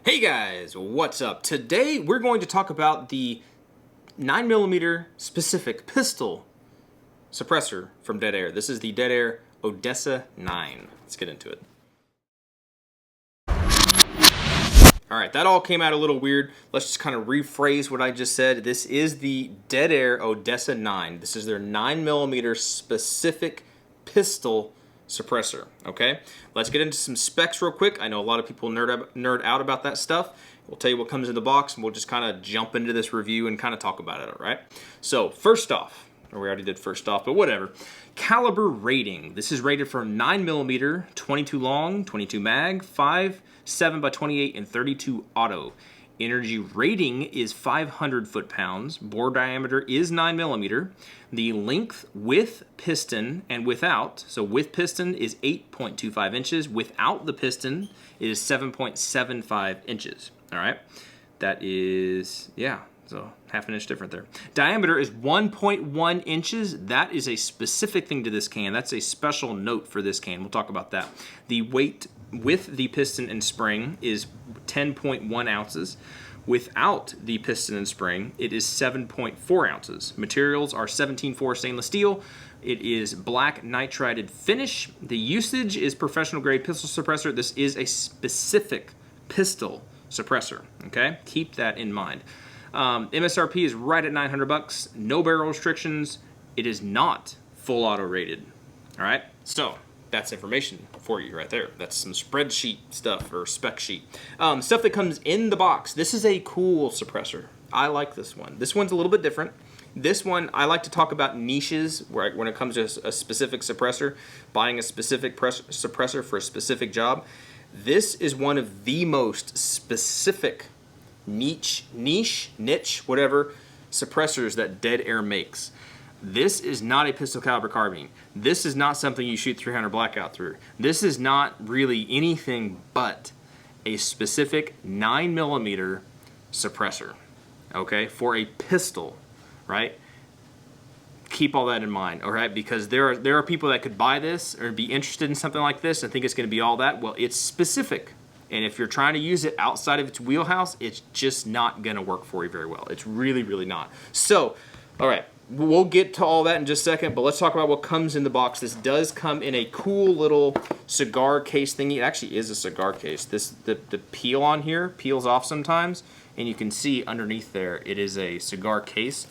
Hey guys, what's up? Today we're going to talk about the 9mm specific pistol suppressor from Dead Air. This is the Dead Air Odessa-9. Let's get into it. Alright, that all came out a little weird. Let's just kind of rephrase what I just said. This is the Dead Air Odessa-9. This is their 9mm specific pistol suppressor, okay? Let's get into some specs real quick. I know a lot of people nerd out about that stuff. We'll tell you what comes in the box, and we'll just kind of jump into this review and kind of talk about it, all right? So, first off, or we already did first off, but whatever. Caliber rating. This is rated for 9mm, 22 long, 22 mag, 5, 7x28, and 32 auto. Energy rating is 500 foot-pounds. Bore diameter is 9mm. The length with piston and without, so with piston is 8.25 inches. Without the piston, it is 7.75 inches. All right, that is, yeah, so half an inch different there. Diameter is 1.1 inches. That is a specific thing to this can. That's a special note for this can. We'll talk about that. The weight with the piston and spring is 10.1 ounces. Without the piston and spring, it is 7.4 ounces. Materials are 17.4 stainless steel. It is black nitrided finish. The usage is professional grade pistol suppressor. This is a specific pistol suppressor, okay? Keep that in mind. MSRP is right at 900 bucks. No barrel restrictions. It is not full auto rated, all right? So that's information for you right there. That's some spreadsheet stuff or spec sheet. Stuff that comes in the box. This is a cool suppressor. I like this one. This one's a little bit different. This one, I like to talk about niches when it comes to a specific suppressor, buying a specific suppressor for a specific job. This is one of the most specific niche, whatever, suppressors that Dead Air makes. This is not a pistol caliber carbine. This is not something you shoot 300 blackout through. This is not really anything but a specific 9mm suppressor, okay, for a pistol, right? Keep all that in mind, all right, because there are people that could buy this or be interested in something like this and think it's going to be all that. Well, it's specific, and if you're trying to use it outside of its wheelhouse, it's just not going to work for you very well. It's really, really not. So, all right. We'll get to all that in just a second, but let's talk about what comes in the box. This does come in a cool little cigar case thingy. It actually is a cigar case. The peel on here peels off sometimes, and you can see underneath there it is a cigar case.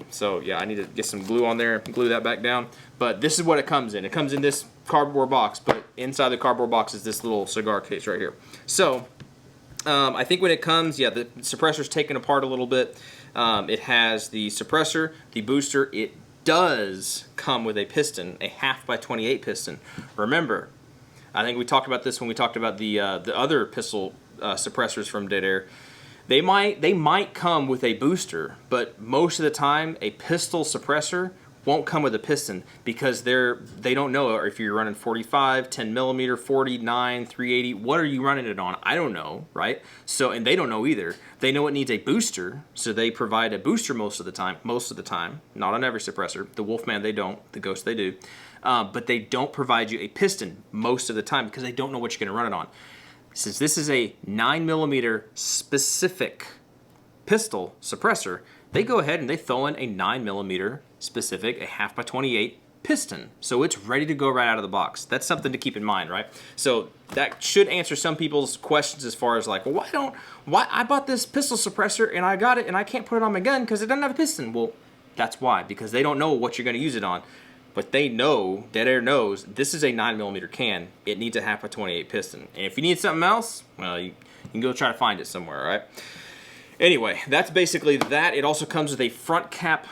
So yeah, I need to get some glue on there and glue that back down. But this is what it comes in. It comes in this cardboard box, but inside the cardboard box is this little cigar case right here. So I think when it comes, yeah, the suppressor's taken apart a little bit. It has the suppressor, the booster. It does come with a piston, a 1/2x28 piston. Remember, I think we talked about this when we talked about the other pistol suppressors from Dead Air. They might come with a booster, but most of the time, a pistol suppressor won't come with a piston because they don't know if you're running 45, 10mm, 49, 380. What are you running it on? I don't know, right? So, and they don't know either. They know it needs a booster, so they provide a booster most of the time, not on every suppressor. The Wolfman, they don't. The Ghost, they do. But they don't provide you a piston most of the time because they don't know what you're going to run it on. Since this is a 9mm specific pistol suppressor, they go ahead and they throw in a 9mm specific, a 1/2x28 piston. So it's ready to go right out of the box. That's something to keep in mind, right? So that should answer some people's questions as far as like, well, why I bought this pistol suppressor and I got it and I can't put it on my gun because it doesn't have a piston. Well, that's why, because they don't know what you're going to use it on. But they know, Dead Air knows, this is a 9mm can. It needs a 1/2x28 piston. And if you need something else, well, you can go try to find it somewhere, right? Anyway, that's basically that. It also comes with a front cap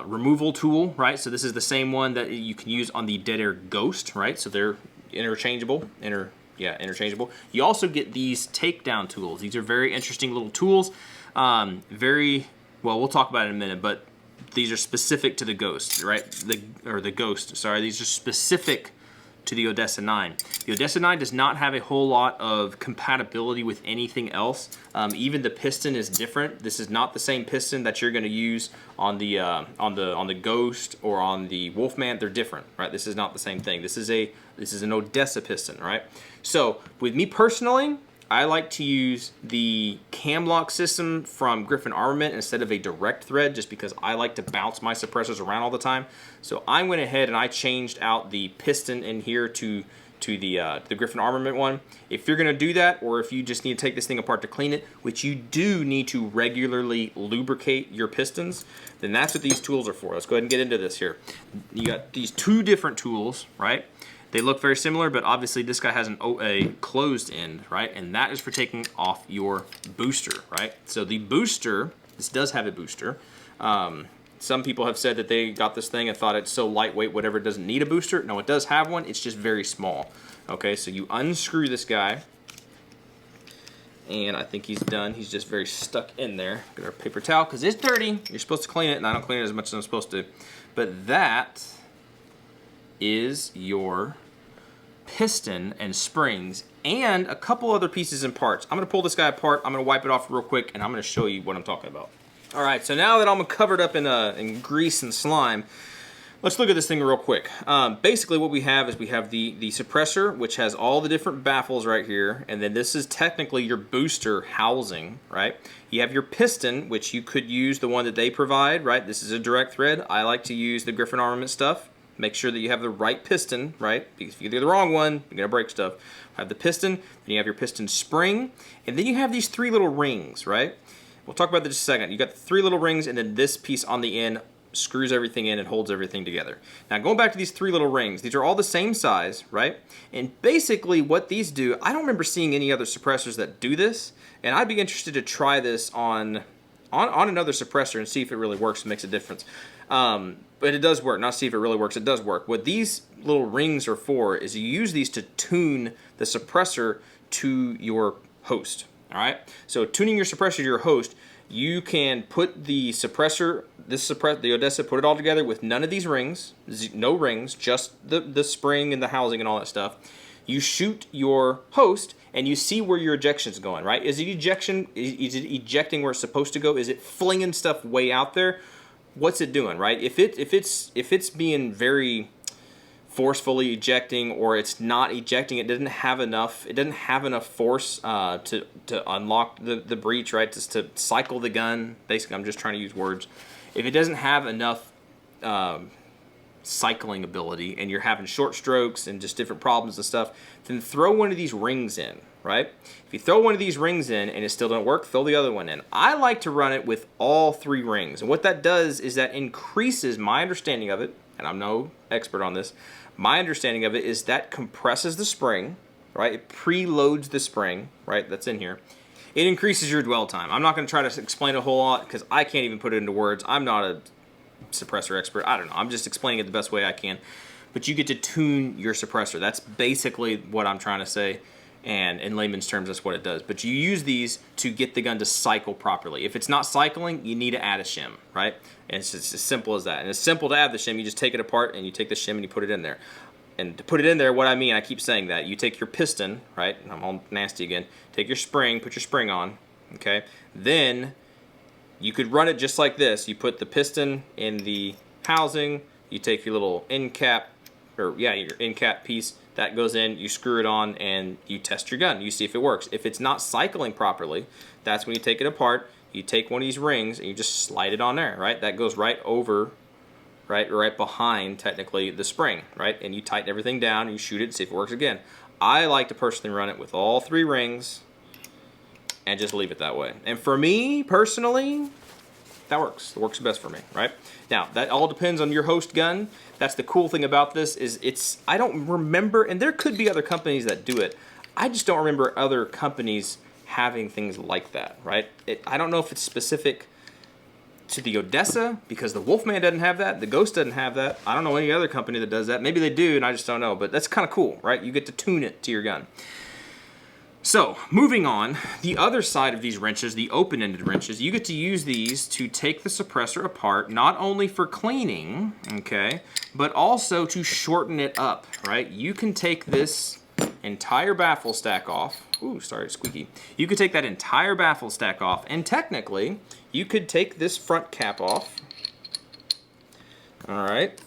removal tool, right? So this is the same one that you can use on the Dead Air Ghost, right? So they're interchangeable. Interchangeable. You also get these takedown tools. These are very interesting little tools. Well, we'll talk about it in a minute, but these are specific to the Ghost, right? The Ghost, sorry. These are specific to the Odessa-9. The Odessa-9 does not have a whole lot of compatibility with anything else. Even the piston is different. This is not the same piston that you're going to use on the Ghost or on the Wolfman. They're different, right? This is not the same thing. This is an Odessa piston, right? So with me personally, I like to use the cam lock system from Griffin Armament instead of a direct thread, just because I like to bounce my suppressors around all the time. So I went ahead and I changed out the piston in here to the Griffin Armament one. If you're going to do that, or if you just need to take this thing apart to clean it, which you do need to regularly lubricate your pistons, then that's what these tools are for. Let's go ahead and get into this here. You got these two different tools, right? They look very similar, but obviously this guy has a closed end, right? And that is for taking off your booster, right? So the booster, this does have a booster. Some people have said that they got this thing and thought it's so lightweight, whatever, it doesn't need a booster. No, it does have one. It's just very small. Okay, so you unscrew this guy. And I think he's done. He's just very stuck in there. Get our paper towel, because it's dirty. You're supposed to clean it, and I don't clean it as much as I'm supposed to. But that is your piston and springs and a couple other pieces and parts. I'm going to pull this guy apart. I'm going to wipe it off real quick, and I'm going to show you what I'm talking about. All right, so now that I'm covered up in grease and slime, let's look at this thing real quick. Basically what we have is we have the suppressor, which has all the different baffles right here, and then this is technically your booster housing, right? You have your piston, which you could use the one that they provide, right? This is a direct thread. I like to use the Griffin Armament stuff. Make sure that you have the right piston, right? Because if you do the wrong one, you're gonna break stuff. Have the piston, then you have your piston spring, and then you have these three little rings, right? We'll talk about that in just a second. You got the three little rings, and then this piece on the end screws everything in and holds everything together. Now going back to these three little rings, these are all the same size, right? And basically what these do, I don't remember seeing any other suppressors that do this, and I'd be interested to try this on another suppressor and see if it really works and makes a difference. But it does work. Not see if it really works. It does work. What these little rings are for is you use these to tune the suppressor to your host. All right. So tuning your suppressor to your host, you can put the suppressor, the Odessa, put it all together with none of these rings, no rings, just the spring and the housing and all that stuff. You shoot your host and you see where your ejection's going. Right? Is it ejecting where it's supposed to go? Is it flinging stuff way out there? What's it doing, right? If it's being very forcefully ejecting, or it's not ejecting, it doesn't have enough force to unlock the breech, right? Just to cycle the gun. Basically, I'm just trying to use words. If it doesn't have enough cycling ability, and you're having short strokes and just different problems and stuff, then throw one of these rings in, right? If you throw one of these rings in and it still doesn't work, throw the other one in. I like to run it with all three rings, and what that does is that increases my understanding of it, and I'm no expert on this. My understanding of it is that compresses the spring, right? It preloads the spring, right? That's in here. It increases your dwell time. I'm not going to try to explain a whole lot because I can't even put it into words. I'm not a suppressor expert. I don't know. I'm just explaining it the best way I can. But you get to tune your suppressor. That's basically what I'm trying to say. And in layman's terms, that's what it does. But you use these to get the gun to cycle properly. If it's not cycling, you need to add a shim, right? And it's just as simple as that. And it's simple to add the shim. You just take it apart and you take the shim and you put it in there. And to put it in there, what I mean, I keep saying that. You take your piston, right? And I'm all nasty again. Take your spring, put your spring on, okay? Then you could run it just like this. You put the piston in the housing. You take your little end cap, your end cap piece. That goes in, you screw it on, and you test your gun. You see if it works. If it's not cycling properly, that's when you take it apart. You take one of these rings, and you just slide it on there, right? That goes right over, right behind, technically, the spring, right? And you tighten everything down, and you shoot it and see if it works again. I like to personally run it with all three rings and just leave it that way. And for me, personally, that works. It works best for me, right? Now, that all depends on your host gun. That's the cool thing about this is I don't remember, and there could be other companies that do it. I just don't remember other companies having things like that, right? I don't know if it's specific to the Odessa, because the Wolfman doesn't have that, the Ghost doesn't have that. I don't know any other company that does that. Maybe they do, and I just don't know, but that's kind of cool, right? You get to tune it to your gun. So, moving on, the other side of these wrenches, the open-ended wrenches, you get to use these to take the suppressor apart, not only for cleaning, okay, but also to shorten it up, right? You can take this entire baffle stack off. Ooh, sorry, squeaky. You could take that entire baffle stack off, and technically, you could take this front cap off. All right.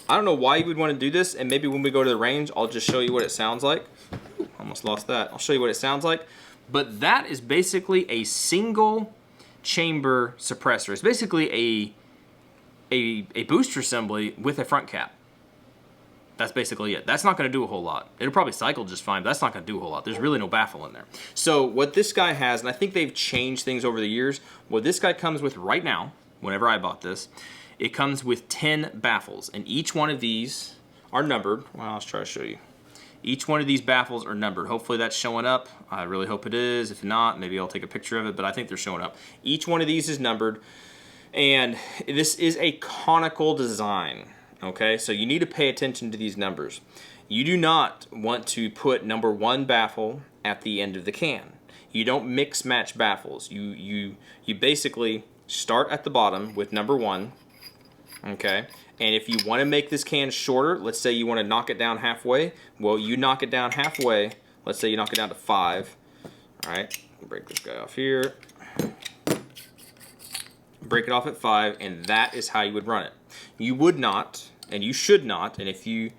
I don't know why you would want to do this, and maybe when we go to the range, I'll just show you what it sounds like. Ooh, Almost lost that. I'll show you what it sounds like. But that is basically a single chamber suppressor. It's basically a booster assembly with a front cap. That's basically it. That's not going to do a whole lot. It'll probably cycle just fine, but that's not going to do a whole lot. There's really no baffle in there. So what this guy has, and I think they've changed things over the years, what this guy comes with right now, whenever I bought this, it comes with 10 baffles, and each one of these are numbered. Well, I'll try to show you. Each one of these baffles are numbered. Hopefully that's showing up. I really hope it is. If not, maybe I'll take a picture of it, but I think they're showing up. Each one of these is numbered, and this is a conical design. Okay, so you need to pay attention to these numbers. You do not want to put number 1 baffle at the end of the can. You don't mix match baffles. You basically start at the bottom with number 1. Okay, and if you want to make this can shorter, let's say you want to knock it down halfway, well, you knock it down halfway. Let's say you knock it down to 5. All right, break this guy off here. Break it off at 5, and that is how you would run it. You would not, and you should not, and if you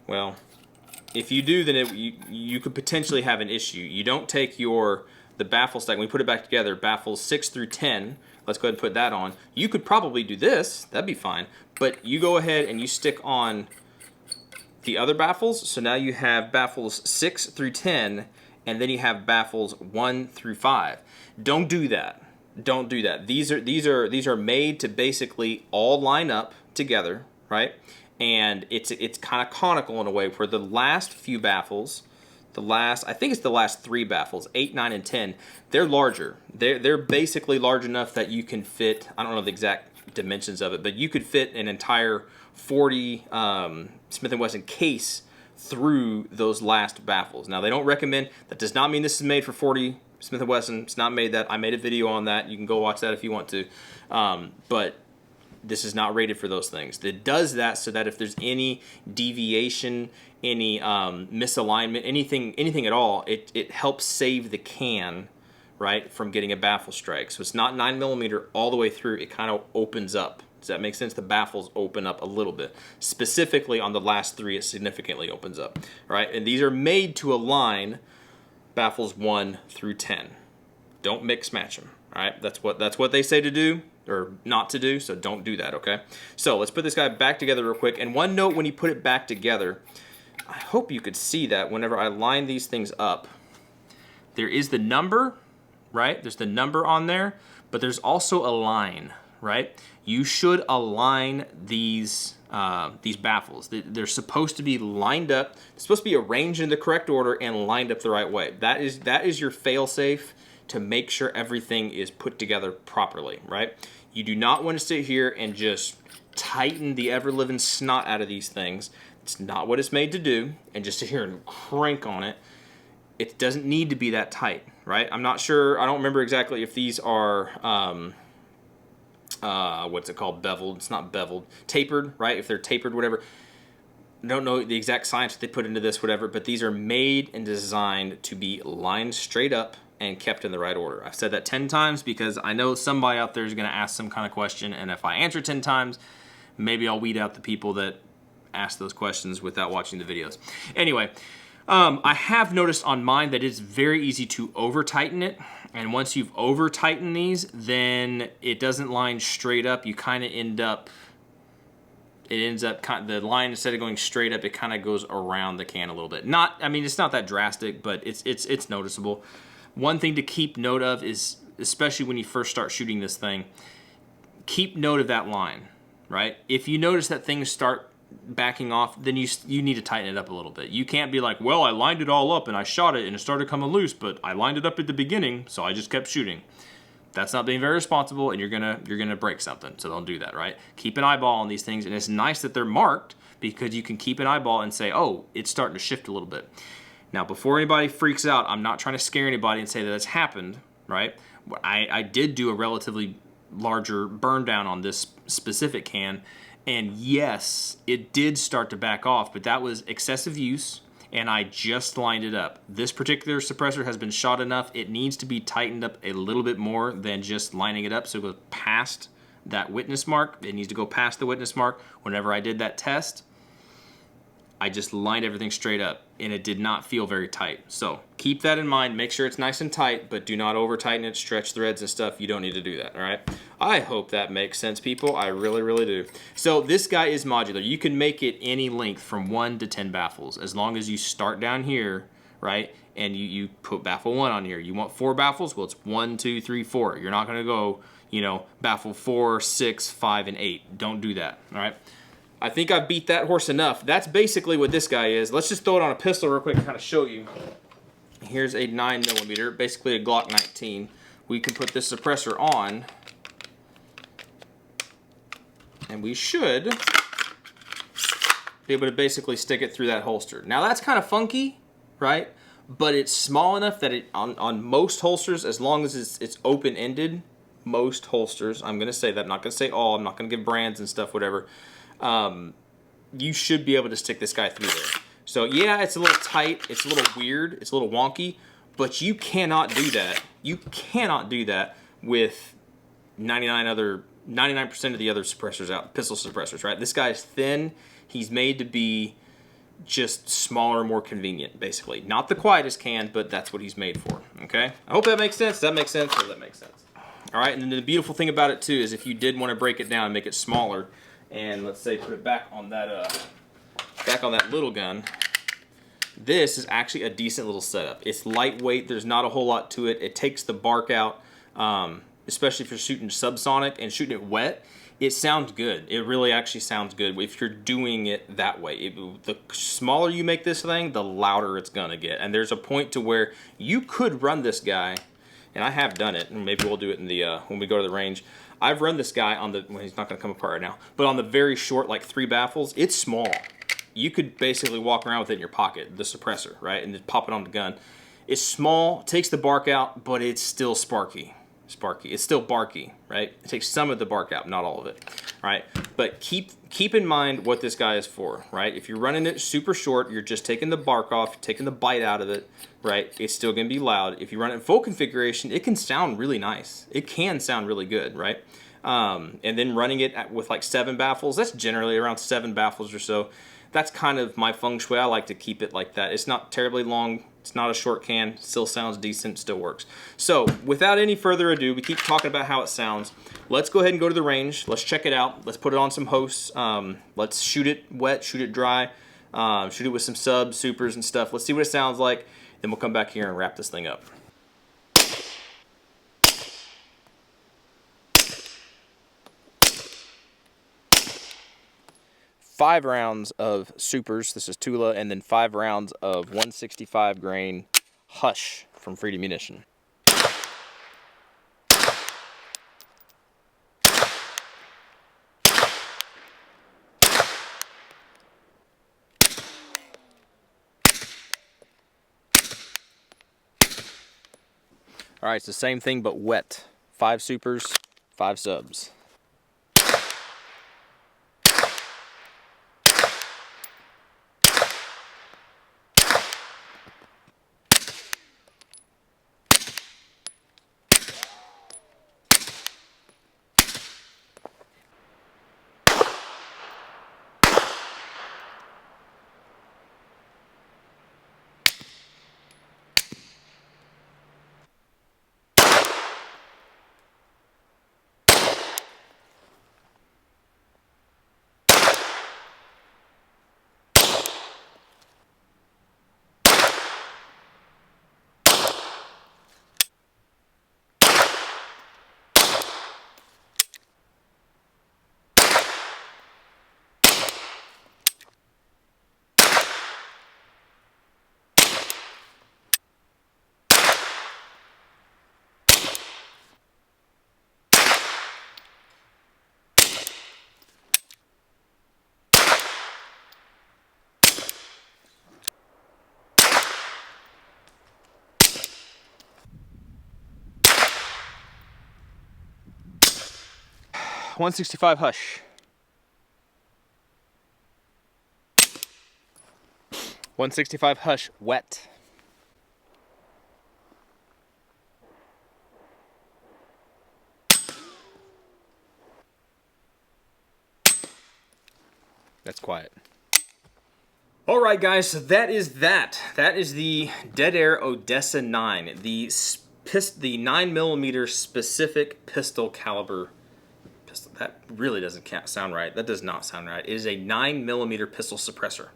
do, then you could potentially have an issue. You don't take the baffle stack, when we put it back together, baffles 6 through 10, let's go ahead and put that on. You could probably do this, that'd be fine, but you go ahead and you stick on the other baffles, so now you have baffles 6 through 10, and then you have baffles 1 through 5. Don't do that. Don't do that. These are made to basically all line up together, right? And it's kind of conical in a way where the last few baffles, I think it's the last 3 baffles, 8, 9, and 10, they're larger. They're basically large enough that you can fit, I don't know the exact dimensions of it, but you could fit an entire 40 Smith & Wesson case through those last baffles. Now, they don't recommend, that does not mean this is made for 40 Smith & Wesson. It's not made that. I made a video on that. You can go watch that if you want to. But this is not rated for those things. It does that so that if there's any deviation, any misalignment, anything at all, it helps save the can, right, from getting a baffle strike. So it's not 9mm all the way through. It kind of opens up. Does that make sense? The baffles open up a little bit. Specifically on the last 3, it significantly opens up, right? And these are made to align baffles 1 through 10. Don't mix match them. All right, that's what they say to do or not to do. So don't do that. Okay. So let's put this guy back together real quick. And one note when you put it back together, I hope you could see that whenever I line these things up, there is the number, right? There's the number on there, but there's also a line, right? You should align these baffles. They're supposed to be lined up. They're supposed to be arranged in the correct order and lined up the right way. That is your fail-safe to make sure everything is put together properly, right? You do not want to sit here and just tighten the ever-living snot out of these things. It's not what it's made to do. And just sit here and crank on it. It doesn't need to be that tight, right? I'm not sure. I don't remember exactly if these are what's it called? Beveled. It's not beveled. Tapered, right? If they're tapered, whatever. I don't know the exact science that they put into this, whatever, but these are made and designed to be lined straight up and kept in the right order. I've said that 10 times because I know somebody out there is going to ask some kind of question, and if I answer 10 times, maybe I'll weed out the people that ask those questions without watching the videos. Anyway, I have noticed on mine that it's very easy to over-tighten it, and once you've over-tightened these, then it doesn't line straight up. You kind of end up, the line, instead of going straight up, it kind of goes around the can a little bit. I mean, it's not that drastic, but it's noticeable. One thing to keep note of is, especially when you first start shooting this thing, keep note of that line, right? If you notice that things start backing off, then you need to tighten it up a little bit. You can't be like, well, I lined it all up and I shot it and it started coming loose, but I lined it up at the beginning, so I just kept shooting. That's not being very responsible, and you're gonna break something. So don't do that, right? Keep an eyeball on these things, and it's nice that they're marked because you can keep an eyeball and say, oh, it's starting to shift a little bit. Now, before anybody freaks out, I'm not trying to scare anybody and say that it's happened, right? I did do a relatively larger burn down on this specific can, and yes, it did start to back off, but that was excessive use, and I just lined it up. This particular suppressor has been shot enough. It needs to be tightened up a little bit more than just lining it up so it goes past that witness mark. It needs to go past the witness mark. Whenever I did that test, I just lined everything straight up, and it did not feel very tight. So keep that in mind. Make sure it's nice and tight, but do not over tighten it, stretch threads and stuff. You don't need to do that, all right? I hope that makes sense, people. I really, really do. So this guy is modular. You can make it any length from 1 to 10 baffles, as long as you start down here, right? And you put baffle 1 on here. You want 4 baffles? Well, it's 1, 2, 3, 4. You're not gonna go, you know, baffle 4, 6, 5, and 8. Don't do that, all right? I think I've beat that horse enough. That's basically what this guy is. Let's just throw it on a pistol real quick and kind of show you. Here's a 9mm, basically a Glock 19. We can put this suppressor on, and we should be able to basically stick it through that holster. Now that's kind of funky, right? But it's small enough that it on most holsters, as long as it's open-ended, most holsters, I'm going to say that, I'm not going to say all, I'm not going to give brands and stuff, whatever, you should be able to stick this guy through there. So yeah, it's a little tight, it's a little weird, it's a little wonky, but you cannot do that. You cannot do that with 99% of the other suppressors out, pistol suppressors, right? This guy is thin, he's made to be just smaller, more convenient, basically. Not the quietest can, but that's what he's made for, okay? I hope that makes sense. Does that make sense? Or does that make sense? All right, and then the beautiful thing about it too is if you did want to break it down and make it smaller, and let's say put it back on that little gun, this is actually a decent little setup. It's lightweight. There's not a whole lot to it. It takes the bark out, especially if you're shooting subsonic and shooting it wet. It sounds good. It really actually sounds good if you're doing it that way. The smaller you make this thing, the louder it's gonna get. And there's a point to where you could run this guy, and I have done it, and maybe we'll do it in the when we go to the range. I've run this guy on the, well, he's not gonna come apart right now, but on the very short, like 3 baffles, it's small. You could basically walk around with it in your pocket, the suppressor, right, and just pop it on the gun. It's small, takes the bark out, but it's still sparky. It's still barky, right? It takes some of the bark out, not all of it, right? But keep in mind what this guy is for, right? If you're running it super short, you're just taking the bark off, taking the bite out of it, right? It's still gonna be loud. If you run it in full configuration, it can sound really nice. It can sound really good, right? And then running it with like 7 baffles, that's generally around 7 baffles or so. That's kind of my feng shui. I like to keep it like that. It's not terribly long. It's not a short can. Still sounds decent. Still works. So without any further ado, we keep talking about how it sounds. Let's go ahead and go to the range. Let's check it out. Let's put it on some hosts. Let's shoot it wet, shoot it dry, shoot it with some subs, supers, and stuff. Let's see what it sounds like. Then we'll come back here and wrap this thing up. 5 rounds of supers, this is Tula, and then 5 rounds of 165 grain Hush from Freedom Munition. All right, it's the same thing but wet. 5 supers, 5 subs. .165 Hush. 165 Hush wet. That's quiet. All right, guys, so that is that. That is the Dead Air Odessa-9, the 9mm specific pistol caliber pistol. That really doesn't sound right. That does not sound right. It is a 9mm pistol suppressor.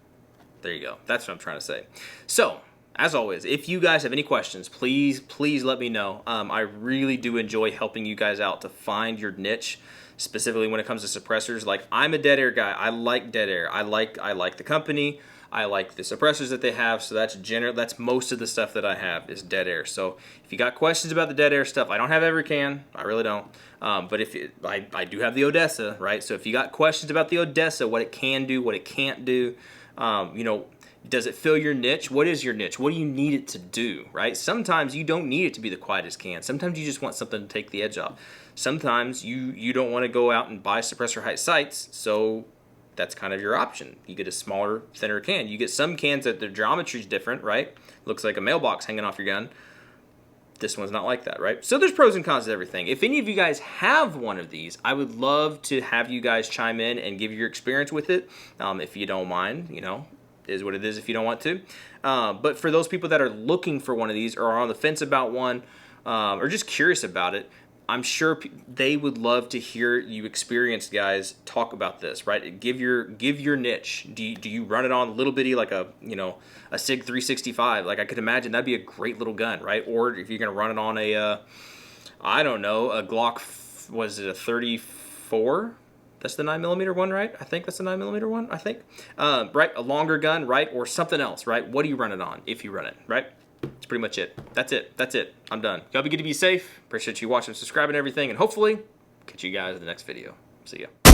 There you go. That's what I'm trying to say. So, as always, if you guys have any questions, please let me know. I really do enjoy helping you guys out to find your niche, specifically when it comes to suppressors. Like, I'm a Dead Air guy. I like Dead Air. I like the company. I like the suppressors that they have. So that's most of the stuff that I have is Dead Air. So if you got questions about the Dead Air stuff, I don't have every can. I really don't. But I do have the Odessa, right? So if you got questions about the Odessa, what it can do, what it can't do, you know, does it fill your niche? What is your niche? What do you need it to do, right? Sometimes you don't need it to be the quietest can. Sometimes you just want something to take the edge off. Sometimes you don't want to go out and buy suppressor height sights, so that's kind of your option. You get a smaller, thinner can. You get some cans that their geometry is different, right? Looks like a mailbox hanging off your gun. This one's not like that, right? So there's pros and cons to everything. If any of you guys have one of these, I would love to have you guys chime in and give your experience with it. If you don't mind, you know, is what it is if you don't want to. But for those people that are looking for one of these or are on the fence about one or just curious about it, I'm sure they would love to hear you experienced guys talk about this, right? Give your niche. Do you run it on a little bitty like a SIG 365? Like I could imagine that'd be a great little gun, right? Or if you're gonna run it on a I don't know, a Glock, was it a 34? That's the 9mm one, right? I think that's the 9mm one, I think. Right, a longer gun, right? Or something else, right? What do you run it on if you run it, right? That's pretty much it. That's it. I'm done. Y'all be good to be safe. Appreciate you watching, subscribing, and everything. And hopefully, catch you guys in the next video. See ya.